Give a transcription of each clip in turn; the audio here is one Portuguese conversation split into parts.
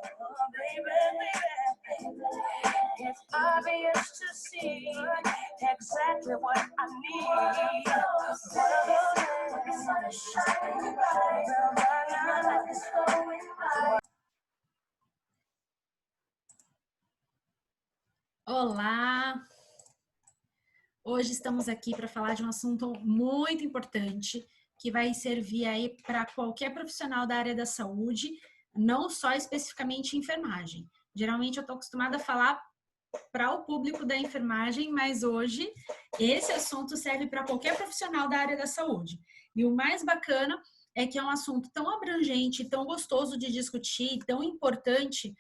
Oh, baby, baby, baby. It's obvious to see exactly what I need. Sun is shining bright, the light is flowing by. Olá! Hoje estamos aqui para falar de um assunto muito importante que vai servir aí para qualquer profissional da área da saúde, não só especificamente enfermagem. Geralmente eu estou acostumada a falar para o público da enfermagem, mas hoje esse assunto serve para qualquer profissional da área da saúde. E o mais bacana é que é um assunto tão abrangente, tão gostoso de discutir, tão importante,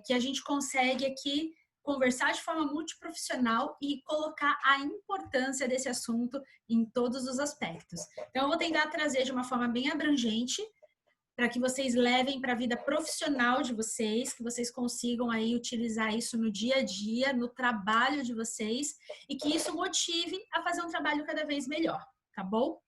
que a gente consegue aqui conversar de forma multiprofissional e colocar a importância desse assunto em todos os aspectos. Então, eu vou tentar trazer de uma forma bem abrangente, para que vocês levem para a vida profissional de vocês, que vocês consigam aí utilizar isso no dia a dia, no trabalho de vocês, e que isso motive a fazer um trabalho cada vez melhor, tá bom?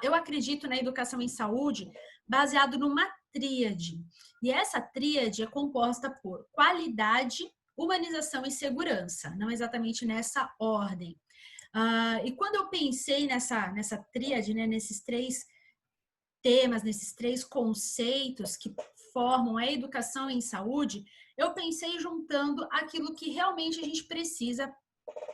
Eu acredito na educação em saúde baseado numa tríade, e essa tríade é composta por qualidade, humanização e segurança, não exatamente nessa ordem. E quando eu pensei nessa tríade, né, nesses três temas, nesses três conceitos que formam a educação em saúde, eu pensei juntando aquilo que realmente a gente precisa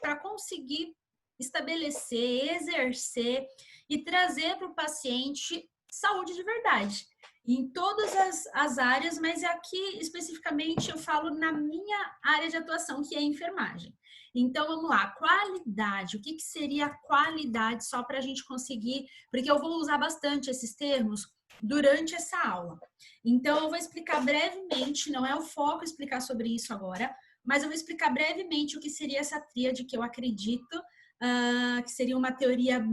para conseguir estabelecer, exercer e trazer para o paciente saúde de verdade. Em todas as áreas, mas aqui especificamente eu falo na minha área de atuação, que é a enfermagem. Então, vamos lá, qualidade. O que seria qualidade só para a gente conseguir, porque eu vou usar bastante esses termos durante essa aula. Então, eu vou explicar brevemente, não é o foco explicar sobre isso agora, mas eu vou explicar brevemente o que seria essa tríade que eu acredito que seria uma teoria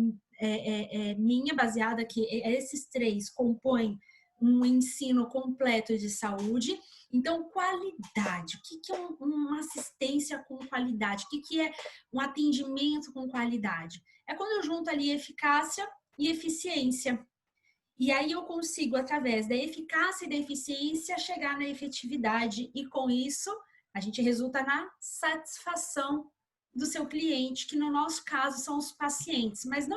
minha, baseada que esses três compõem um ensino completo de saúde. Então, qualidade. O que é uma assistência com qualidade? O que é um atendimento com qualidade? É quando eu junto ali eficácia e eficiência. E aí eu consigo, através da eficácia e da eficiência, chegar na efetividade. E com isso, a gente resulta na satisfação do seu cliente, que no nosso caso são os pacientes. Mas não,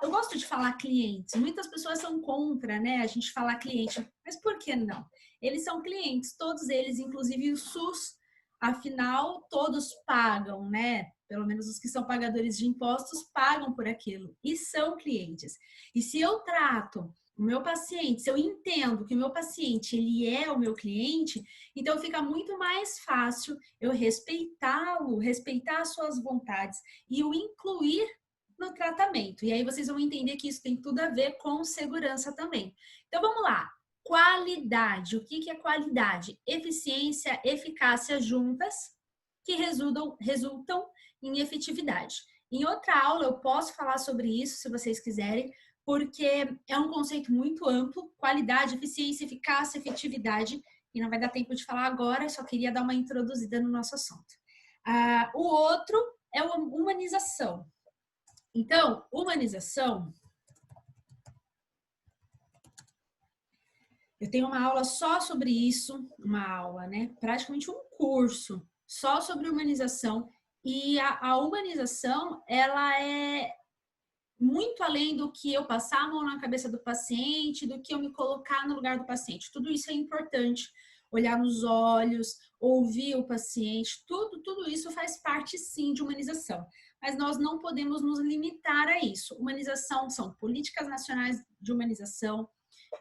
eu gosto de falar clientes. Muitas pessoas são contra, né? A gente falar cliente. Mas por que não? Eles são clientes, todos eles, inclusive o SUS. Afinal, todos pagam, né? Pelo menos os que são pagadores de impostos pagam por aquilo e são clientes. E se eu trato o meu paciente, se eu entendo que o meu paciente ele é o meu cliente, então fica muito mais fácil eu respeitá-lo, respeitar as suas vontades e o incluir no tratamento. E aí vocês vão entender que isso tem tudo a ver com segurança também. Então vamos lá. Qualidade. O que é qualidade? Eficiência, eficácia juntas que resultam em efetividade. Em outra aula eu posso falar sobre isso, se vocês quiserem, porque é um conceito muito amplo, qualidade, eficiência, eficácia, efetividade, e não vai dar tempo de falar agora, só queria dar uma introduzida no nosso assunto. O outro é a humanização. Então, humanização, eu tenho uma aula só sobre isso, uma aula, né? Praticamente um curso só sobre humanização, e a humanização, ela é muito além do que eu passar a mão na cabeça do paciente, do que eu me colocar no lugar do paciente. Tudo isso é importante. Olhar nos olhos, ouvir o paciente, tudo isso faz parte, sim, de humanização. Mas nós não podemos nos limitar a isso. Humanização são políticas nacionais de humanização,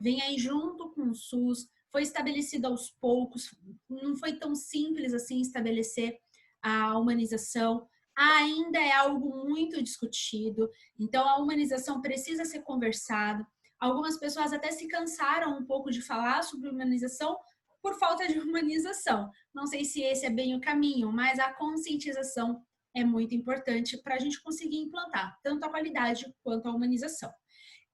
vem aí junto com o SUS, foi estabelecido aos poucos, não foi tão simples assim estabelecer a humanização, ainda é algo muito discutido, então a humanização precisa ser conversado. Algumas pessoas até se cansaram um pouco de falar sobre humanização por falta de humanização. Não sei se esse é bem o caminho, mas a conscientização é muito importante para a gente conseguir implantar tanto a qualidade quanto a humanização.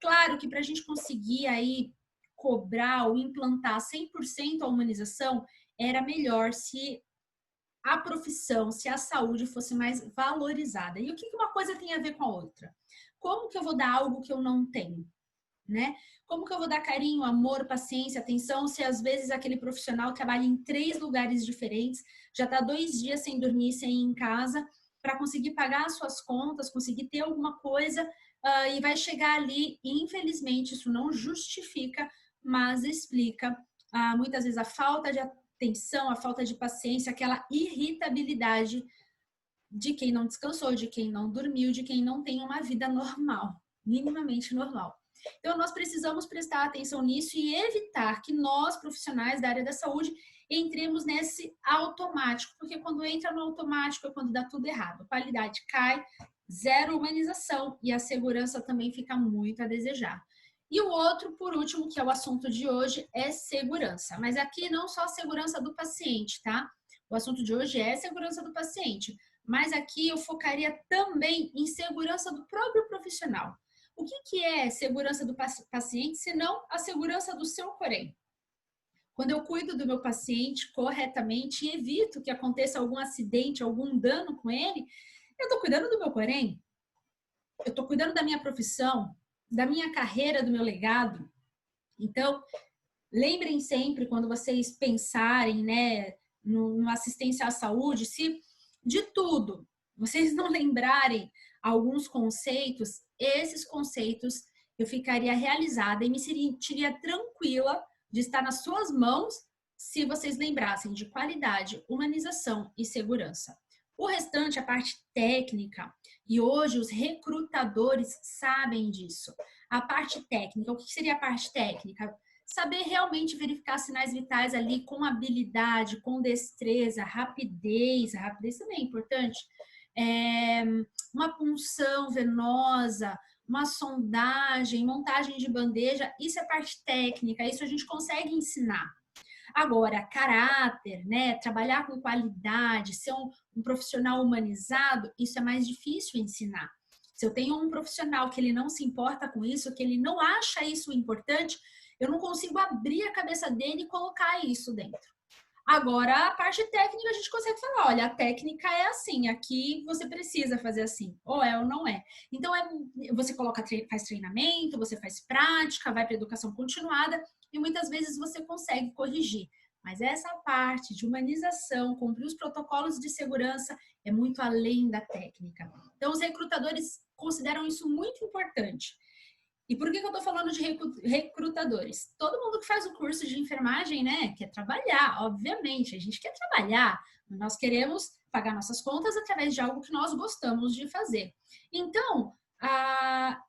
Claro que para a gente conseguir aí cobrar ou implantar 100% a humanização, era melhor se a profissão, se a saúde fosse mais valorizada. E o que uma coisa tem a ver com a outra? Como que eu vou dar algo que eu não tenho? né? Como que eu vou dar carinho, amor, paciência, atenção, se às vezes aquele profissional trabalha em 3 lugares diferentes, já está 2 dias sem dormir, sem ir em casa, para conseguir pagar as suas contas, conseguir ter alguma coisa, e vai chegar ali, e infelizmente isso não justifica, mas explica muitas vezes a falta de atenção, a falta de paciência, aquela irritabilidade de quem não descansou, de quem não dormiu, de quem não tem uma vida normal, minimamente normal. Então, nós precisamos prestar atenção nisso e evitar que nós, profissionais da área da saúde, entremos nesse automático, porque quando entra no automático é quando dá tudo errado. A qualidade cai, zero humanização e a segurança também fica muito a desejar. E o outro, por último, que é o assunto de hoje, é segurança. Mas aqui não só a segurança do paciente, tá? O assunto de hoje é segurança do paciente, mas aqui eu focaria também em segurança do próprio profissional. O que é segurança do paciente, se não a segurança do seu corém? Quando eu cuido do meu paciente corretamente e evito que aconteça algum acidente, algum dano com ele, eu estou cuidando do meu corém, eu estou cuidando da minha profissão, da minha carreira, do meu legado. Então, lembrem sempre, quando vocês pensarem, né, no assistência à saúde, se de tudo vocês não lembrarem alguns conceitos, esses conceitos eu ficaria realizada e me sentiria tranquila de estar nas suas mãos se vocês lembrassem de qualidade, humanização e segurança. O restante, a parte técnica, e hoje os recrutadores sabem disso. A parte técnica, o que seria a parte técnica? Saber realmente verificar sinais vitais ali com habilidade, com destreza, rapidez. A rapidez também é importante. Uma punção venosa, uma sondagem, montagem de bandeja, isso é parte técnica, isso a gente consegue ensinar. Agora, caráter, né? Trabalhar com qualidade, ser um profissional humanizado, isso é mais difícil ensinar. Se eu tenho um profissional que ele não se importa com isso, que ele não acha isso importante, eu não consigo abrir a cabeça dele e colocar isso dentro. Agora, a parte técnica, a gente consegue falar, olha, a técnica é assim, aqui você precisa fazer assim, ou é ou não é. Então, você faz treinamento, você faz prática, vai para educação continuada, e muitas vezes você consegue corrigir. Mas essa parte de humanização, cumprir os protocolos de segurança, é muito além da técnica. Então, os recrutadores consideram isso muito importante. E por que eu estou falando de recrutadores? Todo mundo que faz o curso de enfermagem, né, quer trabalhar, obviamente, a gente quer trabalhar, nós queremos pagar nossas contas através de algo que nós gostamos de fazer. Então,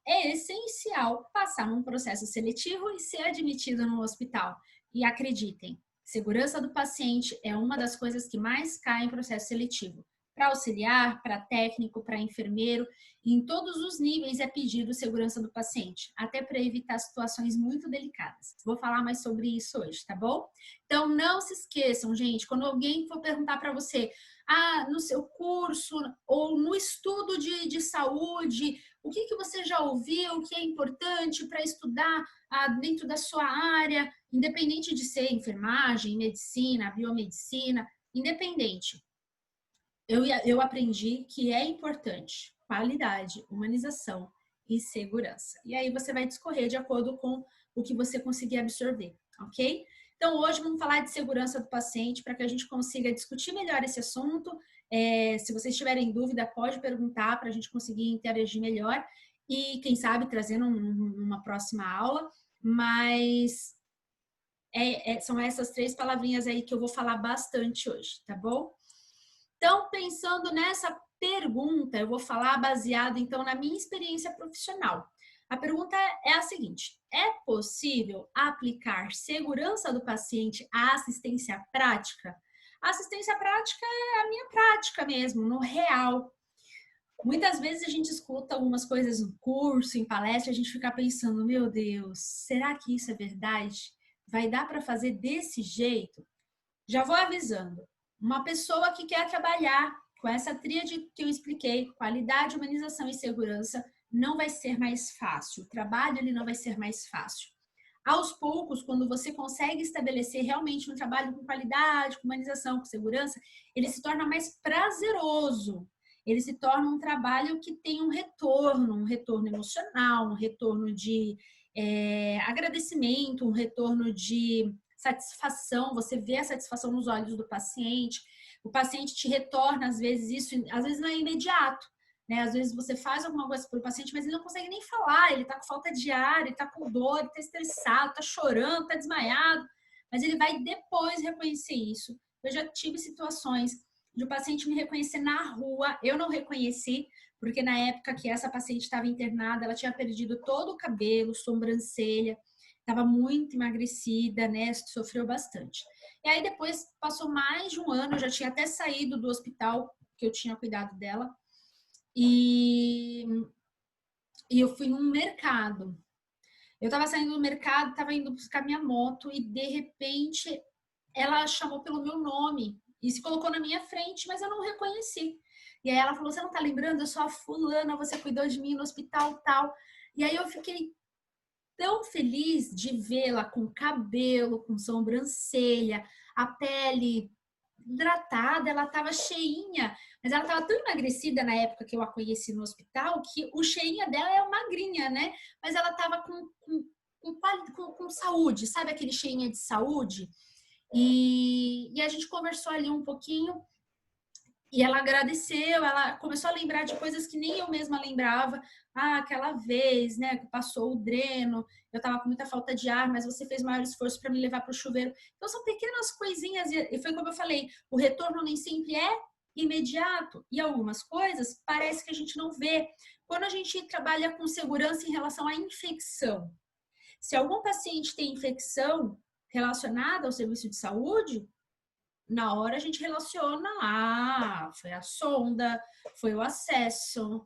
é essencial passar num processo seletivo e ser admitido no hospital. E acreditem, segurança do paciente é uma das coisas que mais cai em processo seletivo. Para auxiliar, para técnico, para enfermeiro, em todos os níveis é pedido segurança do paciente, até para evitar situações muito delicadas. Vou falar mais sobre isso hoje, tá bom? Então, não se esqueçam, gente, quando alguém for perguntar para você, no seu curso ou no estudo de saúde, o que você já ouviu, o que é importante para estudar dentro da sua área, independente de ser enfermagem, medicina, biomedicina, independente. Eu aprendi que é importante qualidade, humanização e segurança. E aí você vai discorrer de acordo com o que você conseguir absorver, ok? Então, hoje vamos falar de segurança do paciente para que a gente consiga discutir melhor esse assunto. Se vocês tiverem dúvida, pode perguntar para a gente conseguir interagir melhor e, quem sabe, trazendo uma próxima aula. Mas são essas 3 palavrinhas aí que eu vou falar bastante hoje, tá bom? Então, pensando nessa pergunta, eu vou falar baseado, então, na minha experiência profissional. A pergunta é a seguinte: é possível aplicar segurança do paciente à assistência prática? A assistência prática é a minha prática mesmo, no real. Muitas vezes a gente escuta algumas coisas no curso, em palestra, a gente fica pensando, meu Deus, será que isso é verdade? Vai dar para fazer desse jeito? Já vou avisando. Uma pessoa que quer trabalhar com essa tríade que eu expliquei, qualidade, humanização e segurança, não vai ser mais fácil. O trabalho ele não vai ser mais fácil. Aos poucos, quando você consegue estabelecer realmente um trabalho com qualidade, com humanização, com segurança, ele se torna mais prazeroso. Ele se torna um trabalho que tem um retorno emocional, um retorno de agradecimento, um retorno de satisfação, você vê a satisfação nos olhos do paciente, o paciente te retorna, às vezes isso, às vezes não é imediato, né? Às vezes você faz alguma coisa para o paciente, mas ele não consegue nem falar, ele está com falta de ar, ele está com dor, ele está estressado, está chorando, está desmaiado, mas ele vai depois reconhecer isso. Eu já tive situações de o paciente me reconhecer na rua, eu não reconheci, porque na época que essa paciente estava internada, ela tinha perdido todo o cabelo, sobrancelha, estava muito emagrecida, né? Sofreu bastante. E aí depois passou mais de um ano, eu já tinha até saído do hospital que eu tinha cuidado dela. E eu fui num mercado. Eu estava saindo do mercado, estava indo buscar minha moto e de repente ela chamou pelo meu nome e se colocou na minha frente, mas eu não reconheci. E aí ela falou: "Você não tá lembrando? Eu sou a fulana, você cuidou de mim no hospital tal". E aí eu fiquei tão feliz de vê-la com cabelo, com sobrancelha, a pele hidratada, ela estava cheinha, mas ela estava tão emagrecida na época que eu a conheci no hospital que o cheinha dela é magrinha, né? Mas ela estava com saúde, sabe aquele cheinha de saúde? E a gente conversou ali um pouquinho e ela agradeceu, ela começou a lembrar de coisas que nem eu mesma lembrava. Ah, aquela vez, né, que passou o dreno, eu tava com muita falta de ar, mas você fez o maior esforço para me levar para o chuveiro. Então são pequenas coisinhas, e foi como eu falei, o retorno nem sempre é imediato, e algumas coisas parece que a gente não vê. Quando a gente trabalha com segurança em relação à infecção, se algum paciente tem infecção relacionada ao serviço de saúde, na hora a gente relaciona, foi a sonda, foi o acesso,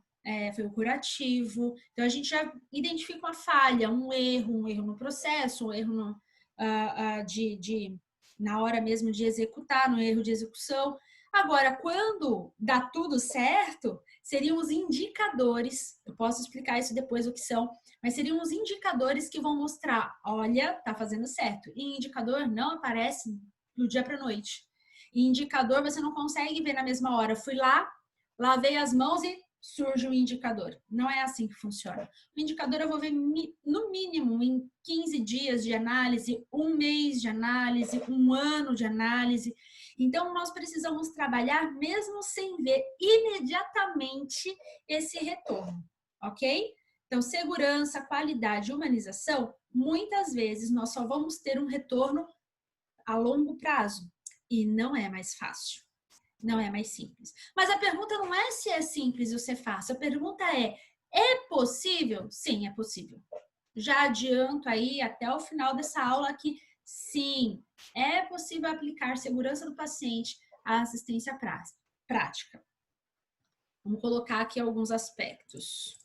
foi o curativo. Então a gente já identifica uma falha, um erro no processo, um erro no, na hora mesmo de executar, no erro de execução. Agora, quando dá tudo certo, seriam os indicadores, eu posso explicar isso depois o que são, mas seriam os indicadores que vão mostrar, olha, tá fazendo certo. E indicador não aparece do dia para noite. E indicador você não consegue ver na mesma hora. Fui lá, lavei as mãos e surge o indicador. Não é assim que funciona. O indicador eu vou ver no mínimo em 15 dias de análise, um mês de análise, um ano de análise. Então, nós precisamos trabalhar mesmo sem ver imediatamente esse retorno, ok? Então, segurança, qualidade, humanização, muitas vezes nós só vamos ter um retorno a longo prazo. E não é mais fácil. Não é mais simples. Mas a pergunta não é se é simples ou se é fácil. A pergunta é possível? Sim, é possível. Já adianto aí até o final dessa aula que sim, é possível aplicar segurança do paciente à assistência prática. Vamos colocar aqui alguns aspectos.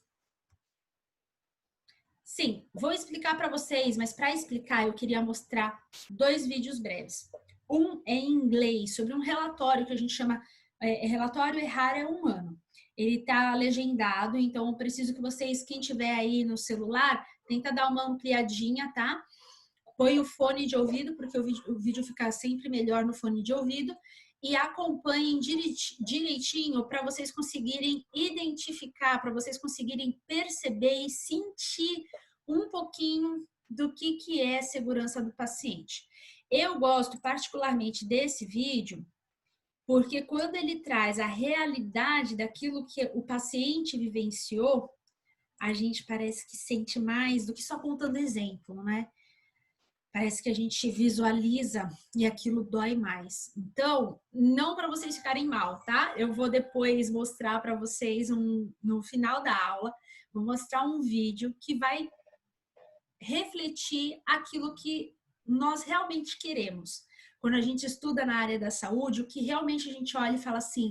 Sim, vou explicar para vocês, mas para explicar eu queria mostrar 2 vídeos breves. Um é em inglês, sobre um relatório que a gente chama relatório Errar é Humano. Ele está legendado, então eu preciso que vocês, quem tiver aí no celular, tenta dar uma ampliadinha, tá? Põe o fone de ouvido, porque o vídeo fica sempre melhor no fone de ouvido, e acompanhem direitinho para vocês conseguirem identificar, para vocês conseguirem perceber e sentir um pouquinho do que é segurança do paciente. Eu gosto particularmente desse vídeo porque quando ele traz a realidade daquilo que o paciente vivenciou, a gente parece que sente mais do que só contando exemplo, né? Parece que a gente visualiza e aquilo dói mais. Então, não para vocês ficarem mal, tá? Eu vou depois mostrar para vocês no final da aula, vou mostrar um vídeo que vai refletir aquilo que nós realmente queremos. Quando a gente estuda na área da saúde, o que realmente a gente olha e fala assim,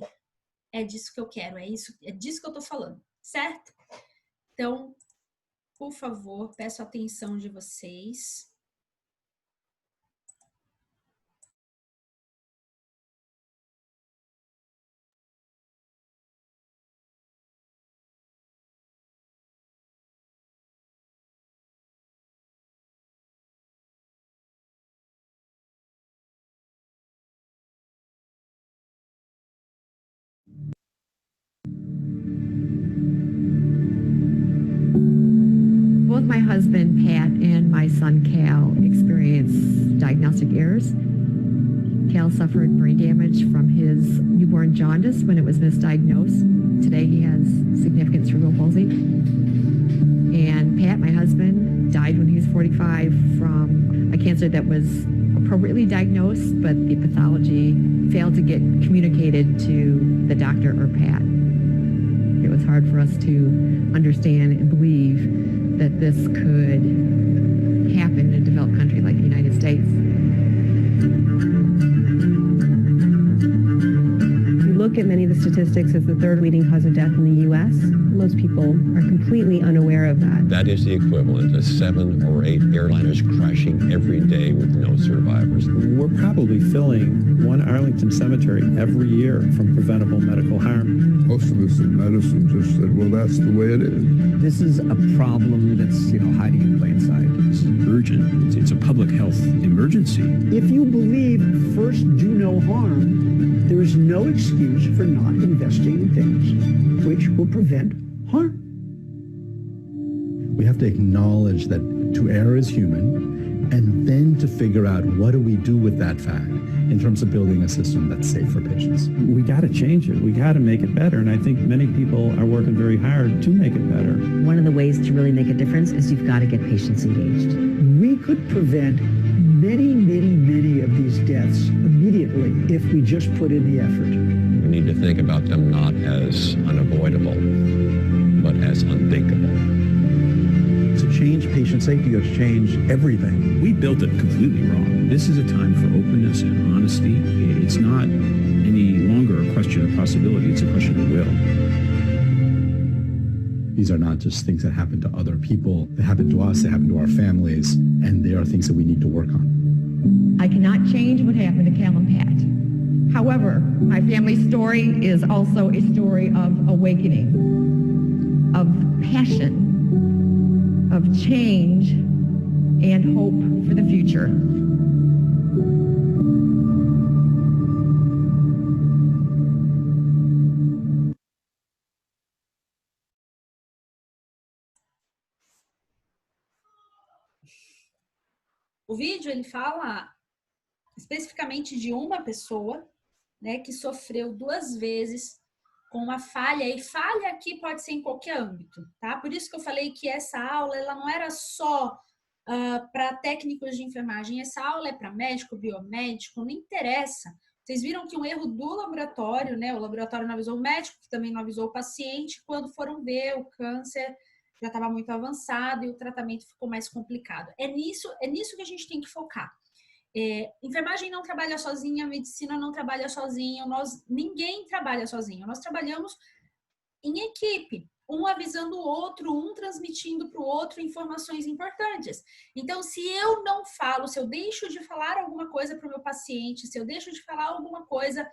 é disso que eu quero, é disso que eu tô falando, certo? Então, por favor, peço a atenção de vocês. Both my husband, Pat, and my son, Cal, experienced diagnostic errors. Cal suffered brain damage from his newborn jaundice when it was misdiagnosed. Today he has significant cerebral palsy. And Pat, my husband, died when he was 45 from a cancer that was appropriately diagnosed, but the pathology failed to get communicated to the doctor or Pat. It was hard for us to understand and believe that this could happen in a developed country like the United States. Look at many of the statistics as the third leading cause of death in the U.S. Most people are completely unaware of that. That is the equivalent of 7 or 8 airliners crashing every day with no survivors. We're probably filling one Arlington cemetery every year from preventable medical harm. Most of us in medicine just said, well, that's the way it is. This is a problem that's, hiding in plain sight. This is urgent. It's a public health emergency. If you believe first do no harm, there is no excuse for not investing in things which will prevent harm. We have to acknowledge that to err is human, and then to figure out what do we do with that fact in terms of building a system that's safe for patients. We got to change it. We got to make it better. And I think many people are working very hard to make it better. One of the ways to really make a difference is you've got to get patients engaged. We could prevent many, many, many of these deaths immediately if we just put in the effort. We need to think about them not as unavoidable, but as unthinkable. To change patient safety, you have to change everything. We built it completely wrong. This is a time for openness and honesty. It's not any longer a question of possibility, it's a question of will. These are not just things that happen to other people. They happen to us, they happen to our families, and they are things that we need to work on. I cannot change what happened to Cal and Pat. However, my family's story is also a story of awakening, of passion, of change, and hope for the future. O vídeo, ele fala especificamente de uma pessoa, né, que sofreu 2 vezes com uma falha, e falha aqui pode ser em qualquer âmbito, tá? Por isso que eu falei que essa aula, ela não era só para técnicos de enfermagem, essa aula é para médico, biomédico, não interessa. Vocês viram que um erro do laboratório, né, o laboratório não avisou o médico, que também não avisou o paciente, quando foram ver o câncer já estava muito avançado e o tratamento ficou mais complicado. É nisso que a gente tem que focar. Enfermagem não trabalha sozinha, medicina não trabalha sozinha, ninguém trabalha sozinho. Nós trabalhamos em equipe, um avisando o outro, um transmitindo para o outro informações importantes. Então, se eu não falo, se eu deixo de falar alguma coisa para o meu paciente, se eu deixo de falar alguma coisa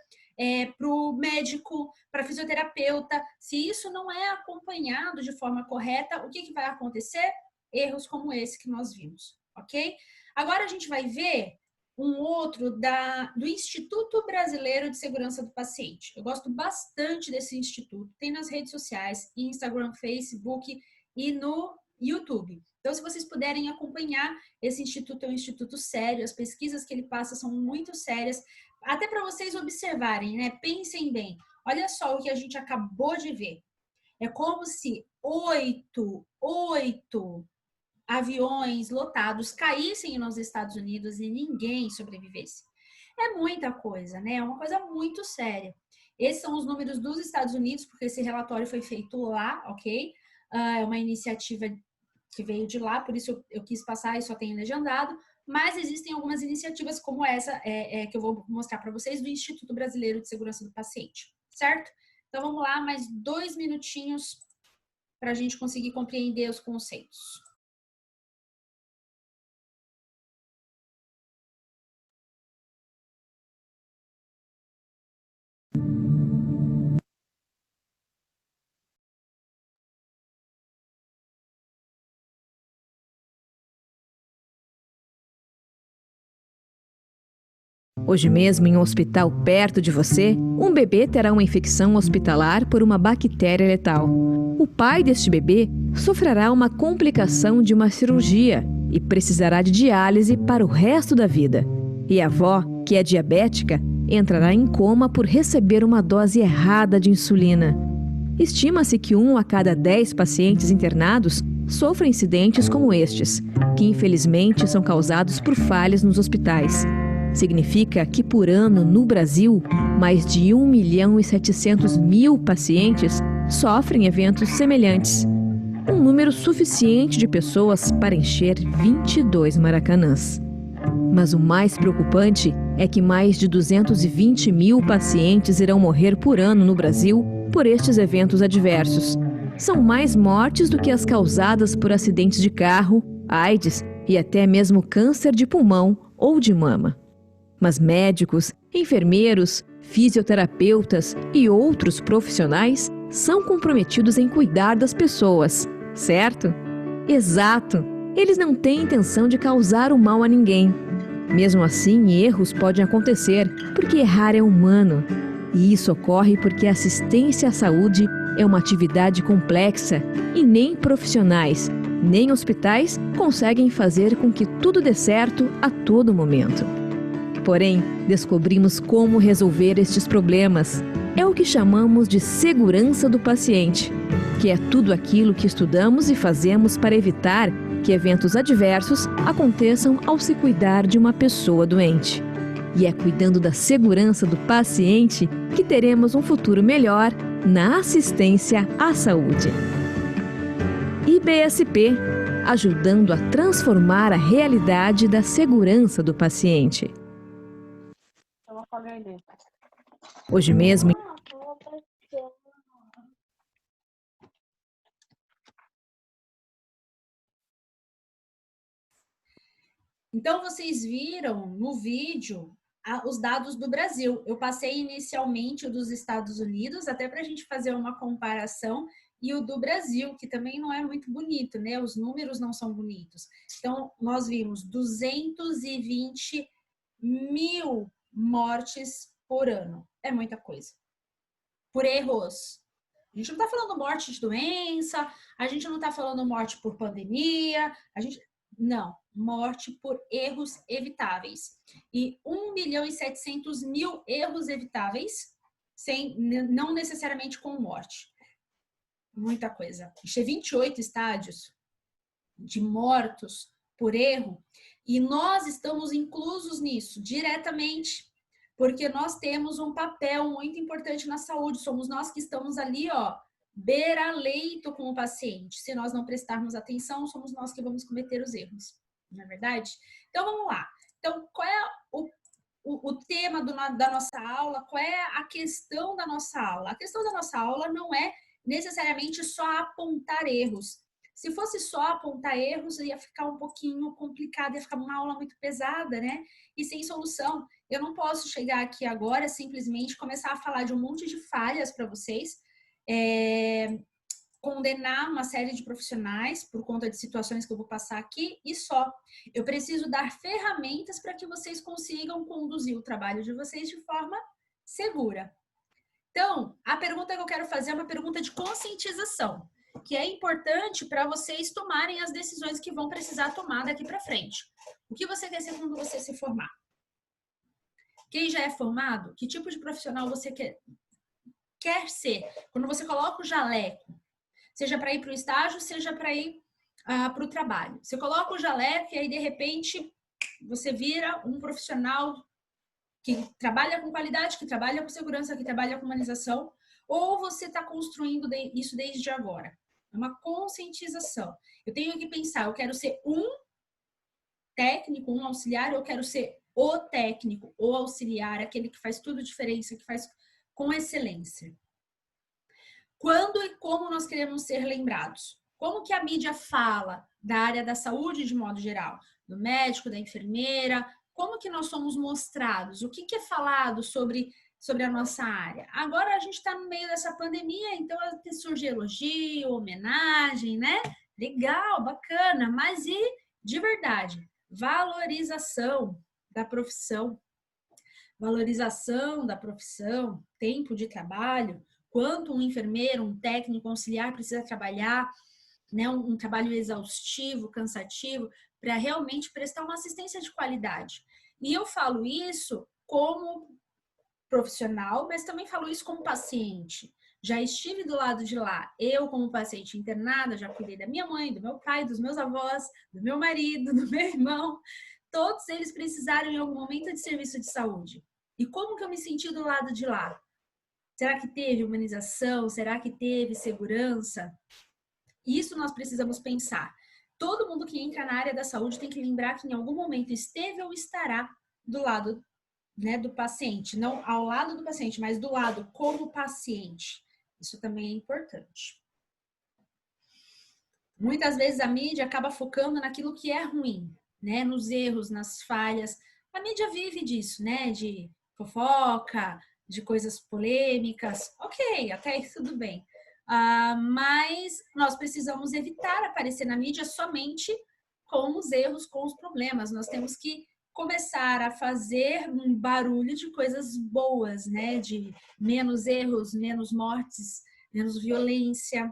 para o médico, para fisioterapeuta, se isso não é acompanhado de forma correta, o que vai acontecer? Erros como esse que nós vimos, ok? Agora a gente vai ver um outro do Instituto Brasileiro de Segurança do Paciente. Eu gosto bastante desse instituto, tem nas redes sociais, Instagram, Facebook e no YouTube. Então, se vocês puderem acompanhar, esse instituto é um instituto sério, as pesquisas que ele passa são muito sérias, até para vocês observarem, né? Pensem bem, olha só o que a gente acabou de ver. É como se 8 aviões lotados caíssem nos Estados Unidos e ninguém sobrevivesse. É muita coisa, né? É uma coisa muito séria. Esses são os números dos Estados Unidos, porque esse relatório foi feito lá, ok? É uma iniciativa que veio de lá, por isso eu quis passar e só tenho legendado, mas existem algumas iniciativas como essa que eu vou mostrar para vocês do Instituto Brasileiro de Segurança do Paciente, certo? Então vamos lá, mais 2 minutinhos para a gente conseguir compreender os conceitos. Hoje mesmo, em um hospital perto de você, um bebê terá uma infecção hospitalar por uma bactéria letal. O pai deste bebê sofrerá uma complicação de uma cirurgia e precisará de diálise para o resto da vida. E a avó, que é diabética, entrará em coma por receber uma dose errada de insulina. Estima-se que 1 a cada 10 pacientes internados sofrem incidentes como estes, que infelizmente são causados por falhas nos hospitais. Significa que por ano, no Brasil, mais de 1.700.000 pacientes sofrem eventos semelhantes. Um número suficiente de pessoas para encher 22 Maracanãs. Mas o mais preocupante é que mais de 220.000 pacientes irão morrer por ano no Brasil por estes eventos adversos. São mais mortes do que as causadas por acidentes de carro, AIDS e até mesmo câncer de pulmão ou de mama. Mas médicos, enfermeiros, fisioterapeutas e outros profissionais são comprometidos em cuidar das pessoas, certo? Exato! Eles não têm intenção de causar o mal a ninguém. Mesmo assim, erros podem acontecer, porque errar é humano. E isso ocorre porque a assistência à saúde é uma atividade complexa e nem profissionais, nem hospitais conseguem fazer com que tudo dê certo a todo momento. Porém, descobrimos como resolver estes problemas. É o que chamamos de segurança do paciente, que é tudo aquilo que estudamos e fazemos para evitar que eventos adversos aconteçam ao se cuidar de uma pessoa doente. E é cuidando da segurança do paciente que teremos um futuro melhor na assistência à saúde. IBSP, ajudando a transformar a realidade da segurança do paciente. Hoje mesmo, Então, vocês viram no vídeo os dados do Brasil. Eu passei inicialmente o dos Estados Unidos, até para a gente fazer uma comparação, e o do Brasil, que também não é muito bonito, né? Os números não são bonitos. Então, nós vimos 220.000 mortes por ano. É muita coisa. Por erros. A gente não está falando morte de doença, a gente não está falando morte por pandemia, não, morte por erros evitáveis. E 1.700.000 erros evitáveis, não necessariamente com morte. Muita coisa. A gente tem 28 estádios de mortos por erro, e nós estamos inclusos nisso diretamente, porque nós temos um papel muito importante na saúde. Somos nós que estamos ali, beira-leito com o paciente. Se nós não prestarmos atenção, somos nós que vamos cometer os erros. Não é verdade? Então, vamos lá. Então, qual é o tema da nossa aula? Qual é a questão da nossa aula? A questão da nossa aula não é necessariamente só apontar erros. Se fosse só apontar erros, ia ficar um pouquinho complicado, ia ficar uma aula muito pesada, né? E sem solução. Eu não posso chegar aqui agora, simplesmente começar a falar de um monte de falhas para vocês, condenar uma série de profissionais por conta de situações que eu vou passar aqui e só. Eu preciso dar ferramentas para que vocês consigam conduzir o trabalho de vocês de forma segura. Então, a pergunta que eu quero fazer é uma pergunta de conscientização, que é importante para vocês tomarem as decisões que vão precisar tomar daqui para frente. O que você quer ser quando você se formar? Quem já é formado, que tipo de profissional você quer ser? Quando você coloca o jaleco, seja para ir para o estágio, seja para ir para o trabalho. Você coloca o jaleco e aí, de repente, você vira um profissional que trabalha com qualidade, que trabalha com segurança, que trabalha com humanização, ou você está construindo isso desde agora. É uma conscientização. Eu tenho que pensar, eu quero ser um técnico, um auxiliar, ou eu quero ser o técnico, o auxiliar, aquele que faz tudo diferença, que faz com excelência. Quando e como nós queremos ser lembrados? Como que a mídia fala da área da saúde de modo geral? Do médico, da enfermeira? Como que nós somos mostrados? O que é falado sobre a nossa área? Agora a gente está no meio dessa pandemia, então surge elogio, homenagem, né? Legal, bacana, mas e de verdade? Valorização da profissão. valorização da profissão, tempo de trabalho, quanto um enfermeiro, um técnico auxiliar precisa trabalhar, né, um trabalho exaustivo, cansativo, para realmente prestar uma assistência de qualidade. E eu falo isso como profissional, mas também falo isso como paciente. Já estive do lado de lá, eu como paciente internada, já cuidei da minha mãe, do meu pai, dos meus avós, do meu marido, do meu irmão. Todos eles precisaram em algum momento de serviço de saúde. E como que eu me senti do lado de lá? Será que teve humanização? Será que teve segurança? Isso nós precisamos pensar. Todo mundo que entra na área da saúde tem que lembrar que em algum momento esteve ou estará do lado, né, do paciente. Não ao lado do paciente, mas do lado como paciente. Isso também é importante. Muitas vezes a mídia acaba focando naquilo que é ruim, né? Nos erros, nas falhas. A mídia vive disso, né? De fofoca, de coisas polêmicas. Ok, até aí tudo bem. Mas nós precisamos evitar aparecer na mídia somente com os erros, com os problemas. Nós temos que começar a fazer um barulho de coisas boas, né? De menos erros, menos mortes, menos violência.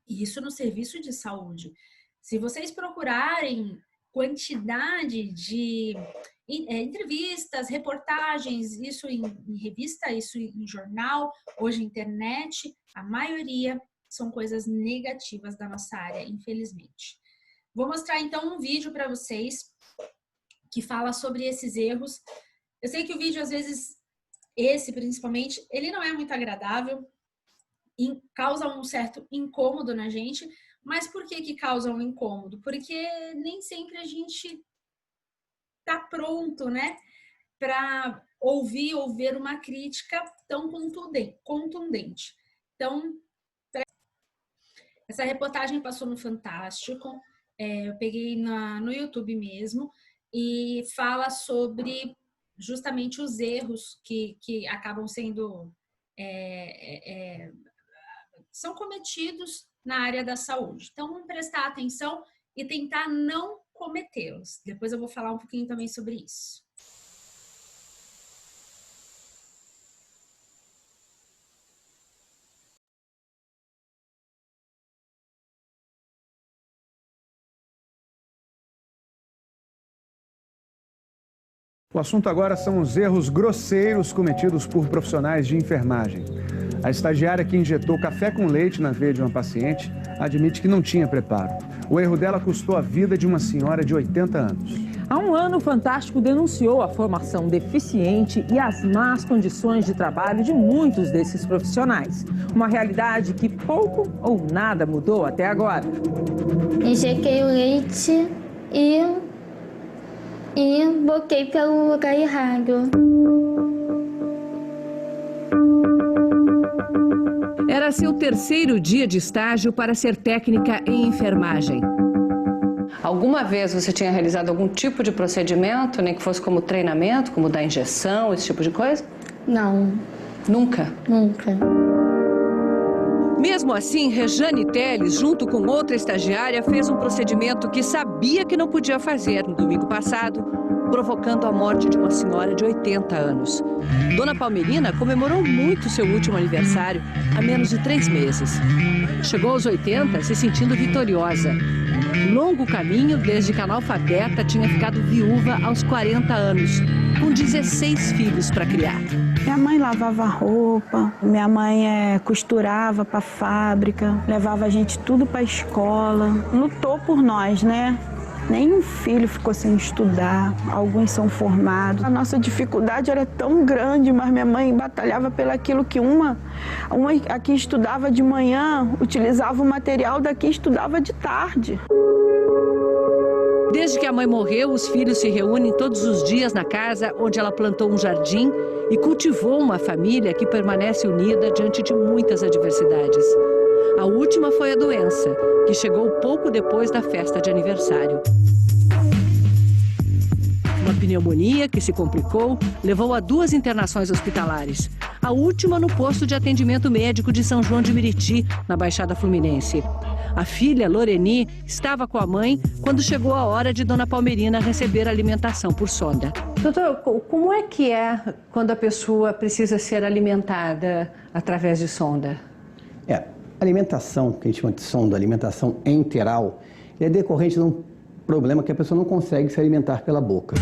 Isso no serviço de saúde. Se vocês procurarem quantidade de entrevistas, reportagens, isso em revista, isso em jornal, hoje internet, a maioria são coisas negativas da nossa área, infelizmente. Vou mostrar então um vídeo para vocês que fala sobre esses erros. Eu sei que o vídeo, às vezes, esse principalmente, ele não é muito agradável, causa um certo incômodo na gente, mas por que causa um incômodo? Porque nem sempre a gente tá pronto, né, para ouvir ou ver uma crítica tão contundente. Então, essa reportagem passou no Fantástico, eu peguei no YouTube mesmo, e fala sobre justamente os erros que acabam sendo são cometidos na área da saúde. Então, vamos prestar atenção e tentar não cometê-los. Depois eu vou falar um pouquinho também sobre isso. O assunto agora são os erros grosseiros cometidos por profissionais de enfermagem. A estagiária que injetou café com leite na veia de uma paciente admite que não tinha preparo. O erro dela custou a vida de uma senhora de 80 anos. Há um ano, o Fantástico denunciou a formação deficiente e as más condições de trabalho de muitos desses profissionais. Uma realidade que pouco ou nada mudou até agora. Injetei o leite e botei pelo lugar errado. Era seu terceiro dia de estágio para ser técnica em enfermagem. Alguma vez você tinha realizado algum tipo de procedimento, nem que fosse como treinamento, como dar injeção, esse tipo de coisa? Não. Nunca? Nunca. Mesmo assim, Rejane Teles, junto com outra estagiária, fez um procedimento que sabia que não podia fazer no domingo passado, provocando a morte de uma senhora de 80 anos. Dona Palmeirina comemorou muito seu último aniversário há menos de 3 meses. Chegou aos 80 se sentindo vitoriosa. Longo caminho desde que analfabeta tinha ficado viúva aos 40 anos, com 16 filhos para criar. Minha mãe lavava roupa, minha mãe costurava para a fábrica, levava a gente tudo para a escola. Lutou por nós, né? Nenhum filho ficou sem estudar, alguns são formados. A nossa dificuldade era tão grande, mas minha mãe batalhava pelaquilo que uma aqui estudava de manhã, utilizava o material daqui e estudava de tarde. Desde que a mãe morreu, os filhos se reúnem todos os dias na casa onde ela plantou um jardim e cultivou uma família que permanece unida diante de muitas adversidades. A última foi a doença, que chegou pouco depois da festa de aniversário. Uma pneumonia, que se complicou, levou a 2 internações hospitalares. A última no posto de atendimento médico de São João de Meriti, na Baixada Fluminense. A filha, Loreni, estava com a mãe quando chegou a hora de Dona Palmerina receber alimentação por sonda. Doutor, como é que é quando a pessoa precisa ser alimentada através de sonda? Alimentação, que a gente chama de sonda, alimentação enteral, é decorrente de um problema que a pessoa não consegue se alimentar pela boca.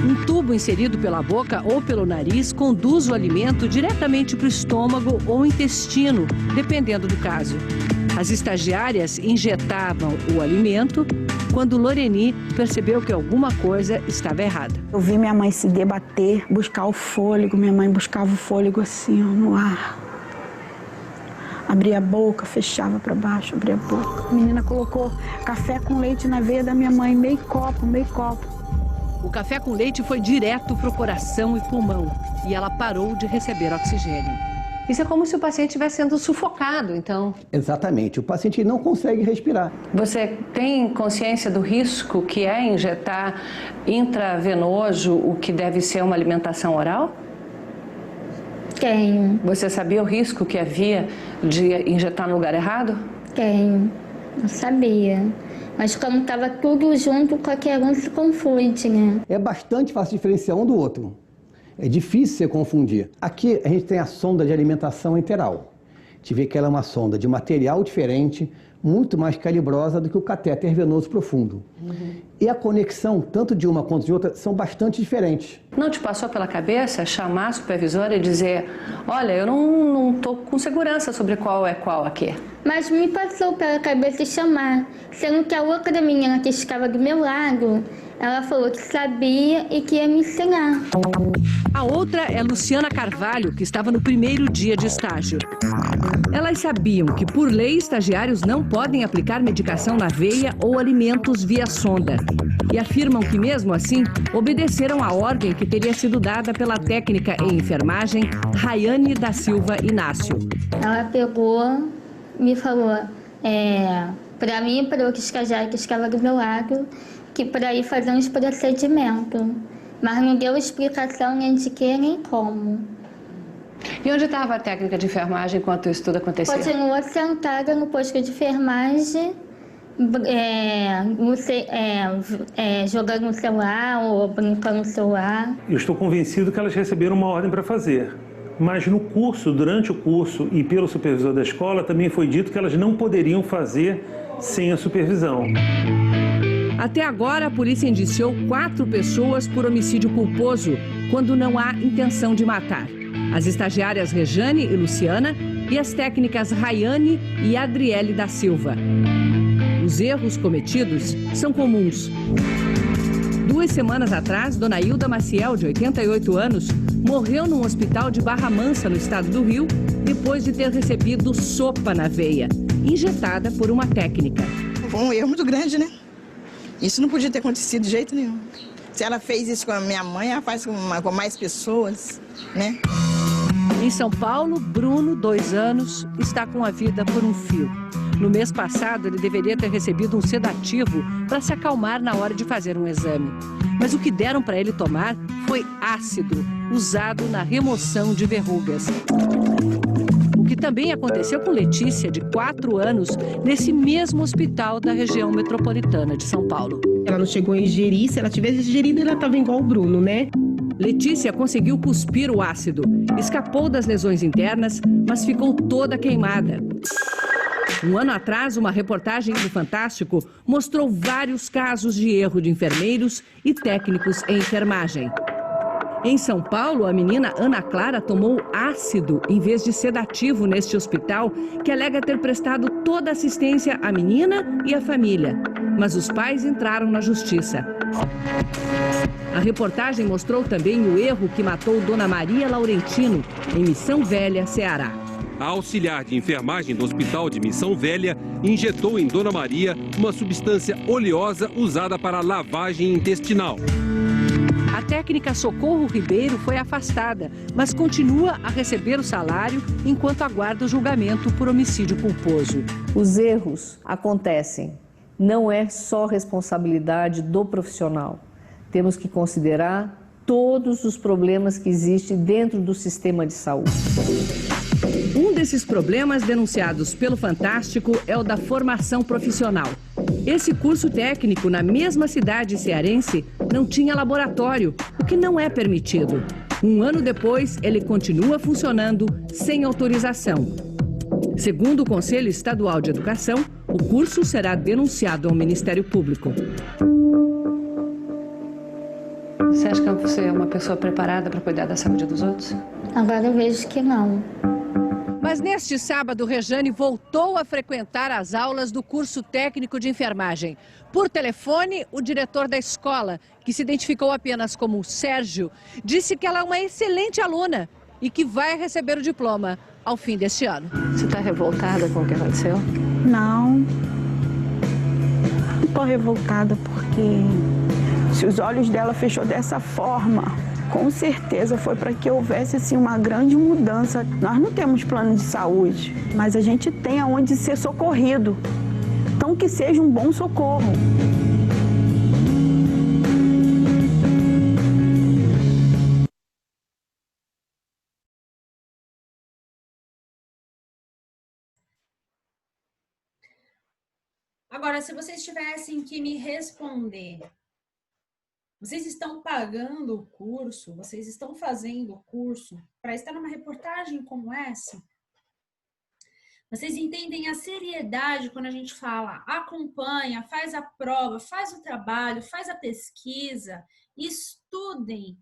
Um tubo inserido pela boca ou pelo nariz conduz o alimento diretamente para o estômago ou intestino, dependendo do caso. As estagiárias injetavam o alimento quando Loreni percebeu que alguma coisa estava errada. Eu vi minha mãe se debater, buscar o fôlego. Minha mãe buscava o fôlego assim, ó, no ar. Abria a boca, fechava para baixo, abria a boca. A menina colocou café com leite na veia da minha mãe, meio copo, meio copo. O café com leite foi direto para o coração e pulmão e ela parou de receber oxigênio. Isso é como se o paciente estivesse sendo sufocado, então. Exatamente, o paciente não consegue respirar. Você tem consciência do risco que é injetar intravenoso o que deve ser uma alimentação oral? Tenho. Você sabia o risco que havia de injetar no lugar errado? Tenho. Eu sabia. Mas como estava tudo junto, qualquer um se confunde, né? É bastante fácil diferenciar um do outro. É difícil você confundir. Aqui a gente tem a sonda de alimentação enteral. A gente vê que ela é uma sonda de material diferente, muito mais calibrosa do que o catéter venoso profundo. E a conexão, tanto de uma quanto de outra, são bastante diferentes. Não te passou pela cabeça chamar a supervisora e dizer: olha, eu não estou com segurança sobre qual é qual aqui? Mas me passou pela cabeça chamar, sendo que a outra menina que estava do meu lado, ela falou que sabia e que ia me ensinar. A outra é Luciana Carvalho, que estava no primeiro dia de estágio. Elas sabiam que, por lei, estagiários não podem aplicar medicação na veia ou alimentos via sonda. E afirmam que, mesmo assim, obedeceram à ordem que teria sido dada pela técnica em enfermagem, Rayane da Silva Inácio. Ela pegou, me falou, para mim e para outro estagiário que estava do meu lado, que para ir fazer uns procedimentos. Mas não deu explicação nem de que, nem como. E onde estava a técnica de enfermagem enquanto isso tudo acontecia? Continuou sentada no posto de enfermagem, jogando no celular ou brincando no celular. Eu estou convencido que elas receberam uma ordem para fazer. Mas no curso, durante o curso e pelo supervisor da escola, também foi dito que elas não poderiam fazer sem a supervisão. Até agora, a polícia indiciou 4 pessoas por homicídio culposo, quando não há intenção de matar. As estagiárias Rejane e Luciana e as técnicas Rayane e Adriele da Silva. Os erros cometidos são comuns. 2 semanas atrás, Dona Hilda Maciel, de 88 anos, morreu num hospital de Barra Mansa, no estado do Rio, depois de ter recebido sopa na veia, injetada por uma técnica. Foi um erro muito grande, né? Isso não podia ter acontecido de jeito nenhum. Se ela fez isso com a minha mãe, ela faz com mais pessoas, né? Em São Paulo, Bruno, 2 anos, está com a vida por um fio. No mês passado, ele deveria ter recebido um sedativo para se acalmar na hora de fazer um exame. Mas o que deram para ele tomar foi ácido, usado na remoção de verrugas. O que também aconteceu com Letícia, de 4 anos, nesse mesmo hospital da região metropolitana de São Paulo. Ela não chegou a ingerir, se ela tivesse ingerido, ela estava igual o Bruno, né? Letícia conseguiu cuspir o ácido, escapou das lesões internas, mas ficou toda queimada. Um ano atrás, uma reportagem do Fantástico mostrou vários casos de erro de enfermeiros e técnicos em enfermagem. Em São Paulo, a menina Ana Clara tomou ácido em vez de sedativo neste hospital, que alega ter prestado toda a assistência à menina e à família. Mas os pais entraram na justiça. A reportagem mostrou também o erro que matou Dona Maria Laurentino, em Missão Velha, Ceará. A auxiliar de enfermagem do Hospital de Missão Velha injetou em Dona Maria uma substância oleosa usada para lavagem intestinal. A técnica Socorro Ribeiro foi afastada, mas continua a receber o salário enquanto aguarda o julgamento por homicídio culposo. Os erros acontecem. Não é só responsabilidade do profissional. Temos que considerar todos os problemas que existem dentro do sistema de saúde. Um desses problemas denunciados pelo Fantástico é o da formação profissional. Esse curso técnico na mesma cidade cearense não tinha laboratório, o que não é permitido. Um ano depois, ele continua funcionando sem autorização. Segundo o Conselho Estadual de Educação, o curso será denunciado ao Ministério Público. Você acha que você é uma pessoa preparada para cuidar da saúde dos outros? Agora eu vejo que não. Mas neste sábado, Rejane voltou a frequentar as aulas do curso técnico de enfermagem. Por telefone, o diretor da escola, que se identificou apenas como Sérgio, disse que ela é uma excelente aluna e que vai receber o diploma ao fim deste ano. Você está revoltada com o que aconteceu? Não estou revoltada porque se os olhos dela fechou dessa forma, com certeza foi para que houvesse assim, uma grande mudança. Nós não temos plano de saúde, mas a gente tem aonde ser socorrido. Então que seja um bom socorro. Agora, se vocês tivessem que me responder, vocês estão pagando o curso, vocês estão fazendo o curso para estar numa reportagem como essa? Vocês entendem a seriedade quando a gente fala, acompanha, faz a prova, faz o trabalho, faz a pesquisa, estudem,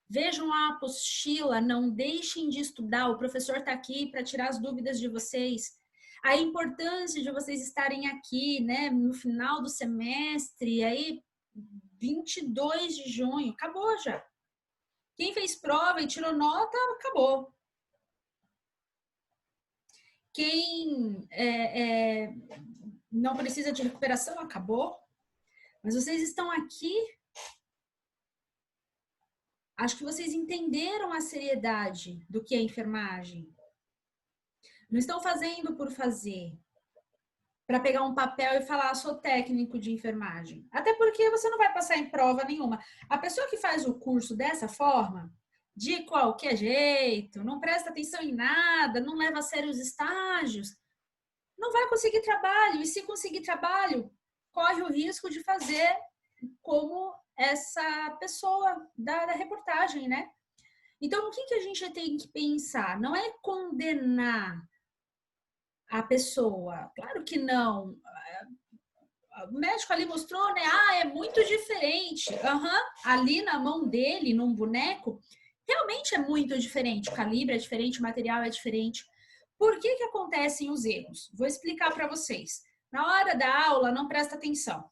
vejam a apostila, não deixem de estudar, o professor está aqui para tirar as dúvidas de vocês. A importância de vocês estarem aqui, né, no final do semestre, aí 22 de junho, acabou já. Quem fez prova e tirou nota, acabou. Quem não precisa de recuperação, acabou. Mas vocês estão aqui. Acho que vocês entenderam a seriedade do que é enfermagem. Não estão fazendo por fazer, para pegar um papel e falar, sou técnico de enfermagem. Até porque você não vai passar em prova nenhuma. A pessoa que faz o curso dessa forma, de qualquer jeito, não presta atenção em nada, não leva a sério os estágios, não vai conseguir trabalho. E se conseguir trabalho, corre o risco de fazer como essa pessoa da reportagem, né? Então, o que a gente tem que pensar? Não é condenar a pessoa, claro que não. O médico ali mostrou, né? É muito diferente. Ali na mão dele, num boneco, realmente é muito diferente. O calibre é diferente, o material é diferente. Por que acontecem os erros? Vou explicar para vocês. Na hora da aula, não presta atenção.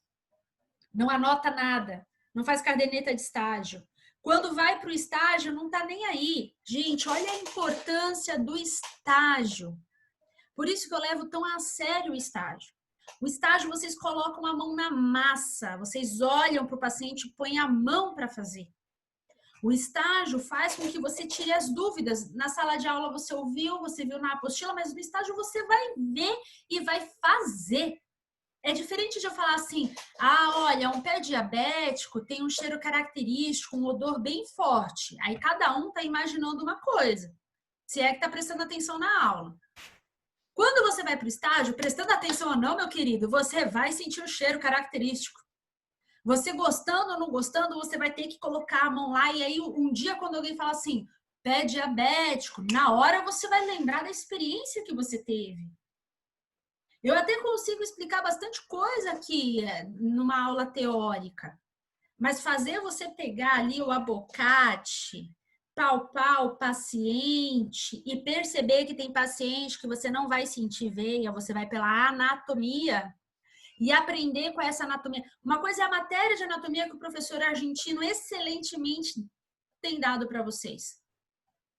Não anota nada. Não faz caderneta de estágio. Quando vai para o estágio, não está nem aí. Gente, olha a importância do estágio. Por isso que eu levo tão a sério o estágio. O estágio, vocês colocam a mão na massa, vocês olham para o paciente e põem a mão para fazer. O estágio faz com que você tire as dúvidas. Na sala de aula você ouviu, você viu na apostila, mas no estágio você vai ver e vai fazer. É diferente de eu falar assim, olha, um pé diabético tem um cheiro característico, um odor bem forte. Aí cada um está imaginando uma coisa, se é que está prestando atenção na aula. Quando você vai para o estágio, prestando atenção ou não, meu querido, você vai sentir o cheiro característico. Você gostando ou não gostando, você vai ter que colocar a mão lá. E aí, um dia, quando alguém fala assim, pé diabético, na hora você vai lembrar da experiência que você teve. Eu até consigo explicar bastante coisa aqui numa aula teórica. Mas fazer você pegar ali o abocate, palpar o paciente e perceber que tem paciente que você não vai sentir veia, você vai pela anatomia e aprender com essa anatomia. Uma coisa é a matéria de anatomia que o professor argentino excelentemente tem dado para vocês.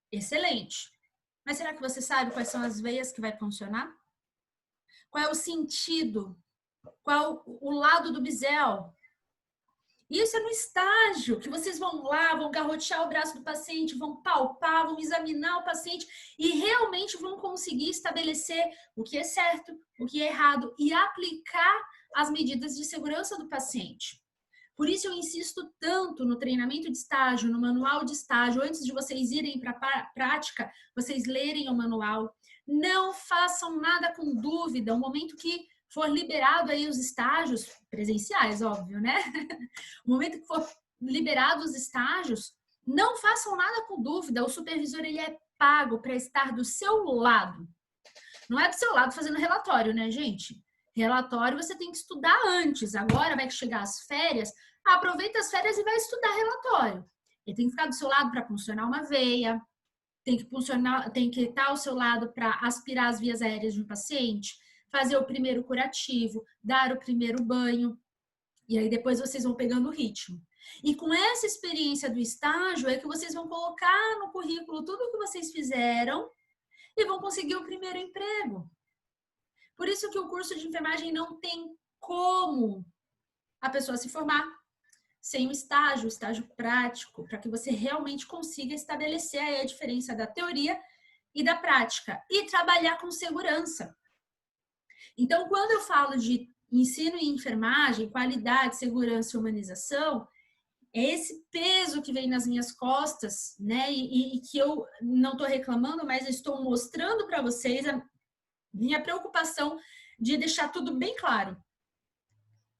Excelente. Mas será que você sabe quais são as veias que vai funcionar? Qual é o sentido? Qual o lado do bisel? Isso é no estágio, que vocês vão lá, vão garrotear o braço do paciente, vão palpar, vão examinar o paciente e realmente vão conseguir estabelecer o que é certo, o que é errado e aplicar as medidas de segurança do paciente. Por isso eu insisto tanto no treinamento de estágio, no manual de estágio, antes de vocês irem para a prática, vocês lerem o manual. Não façam nada com dúvida. O momento que for liberado aí os estágios, presenciais, óbvio, né? O momento que for liberado os estágios, não façam nada com dúvida. O supervisor, ele é pago para estar do seu lado. Não é do seu lado fazendo relatório, né, gente? Relatório você tem que estudar antes. Agora vai chegar as férias, aproveita as férias e vai estudar relatório. Ele tem que ficar do seu lado para funcionar uma veia, tem que estar ao seu lado para aspirar as vias aéreas de um paciente, fazer o primeiro curativo, dar o primeiro banho, e aí depois vocês vão pegando o ritmo. E com essa experiência do estágio é que vocês vão colocar no currículo tudo o que vocês fizeram e vão conseguir o primeiro emprego. Por isso que o curso de enfermagem não tem como a pessoa se formar sem o estágio prático, para que você realmente consiga estabelecer aí a diferença da teoria e da prática e trabalhar com segurança. Então, quando eu falo de ensino em enfermagem, qualidade, segurança e humanização, é esse peso que vem nas minhas costas, né? E que eu não estou reclamando, mas estou mostrando para vocês a minha preocupação de deixar tudo bem claro.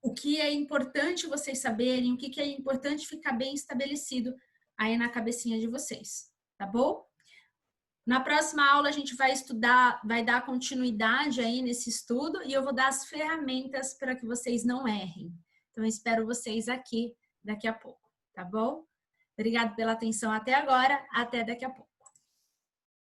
O que é importante vocês saberem, o que é importante ficar bem estabelecido aí na cabecinha de vocês, tá bom? Na próxima aula a gente vai estudar, vai dar continuidade aí nesse estudo e eu vou dar as ferramentas para que vocês não errem. Então eu espero vocês aqui daqui a pouco, tá bom? Obrigada pela atenção até agora, até daqui a pouco.